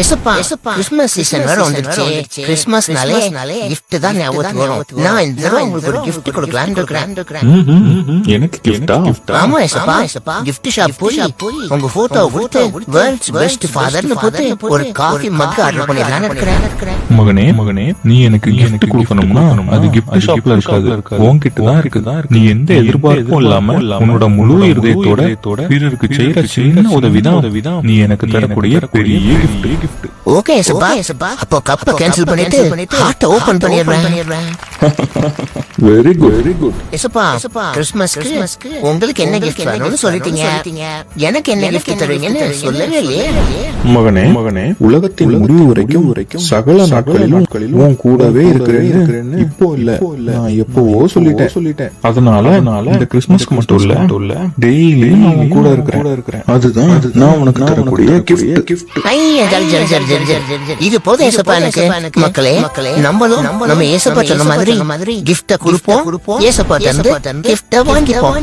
ஏசப்பா Christmas season வேற வந்துருச்சு. கிறிஸ்மஸ்னாலே கிஃப்ட் தான் ஞாபகத்துக்கு வரும். நான் இந்த தடவை உங்களுக்கு ஒரு கிஃப்ட் கொடுக்கலான்னு இருக்கிறேன். எனக்கு கிஃப்டா? ஆமா ஏசப்பா, கிஃப்ட் ஷாப் போய் உங்க போட்டோ கொடுத்து வேர்ல்ட்ஸ் பெஸ்ட் ஃபாதர்னு போட்டு ஒரு காஃபி மக் ஆர்டர் பண்ணிடலான்னு இருக்கிறேன். மகனே நீ எனக்கு கிஃப்ட் கொடுக்கணும்னா அது கிஃப்ட் ஷாப்ல இருக்காது, உன்கிட்ட தான் இருக்குதா. நீ எந்த எதிர்பார்ப்பும் இல்லாம உன்னோட முழு இருதயத்தோட பிறருக்கு செய்யற சின்ன உதவிதான் நீ எனக்கு தரக்கூடிய பெரிய கிஃப்ட். ஓகே ஏசப்பா, அப்போ கப்ப கேன்சல் பண்ணிட்டு ஹார்ட் ஓபன் பண்ணிடுறேன். Very good. ஏசப்பா, கிறிஸ்மஸ்க்கு உங்களுக்கு என்ன கிஃப்ட் வேணும்னு சொல்லிட்டீங்க. எனக்கு என்ன கிஃப்ட் தருவீங்கன்னு சொல்லவே இல்லையே. மகனே உலகத்தின் முடிவு வரைக்கும் சகல நாட்களிலும் உன் கூடவே இருக்கிறேன்னு இப்போ இல்ல, நான் எப்பவோ சொல்லிட்டேன். அதனால இந்த கிறிஸ்மஸ்க்கு மட்டும் இல்ல, டெய்லி நான் உன் கூட இருக்கிறேன். அதுதான் நான் உனக்கு தரக்கூடிய கிஃப்ட். இது போதும் ஏசப்பா எனக்கு. மக்களே, நம்மளும் நம்ம ஏசப்பா சொன்ன மாதிரி கிஃப்ட கொடுப்போம். ஏசப்பா தந்து கிஃப்ட வாங்கிப்போம்.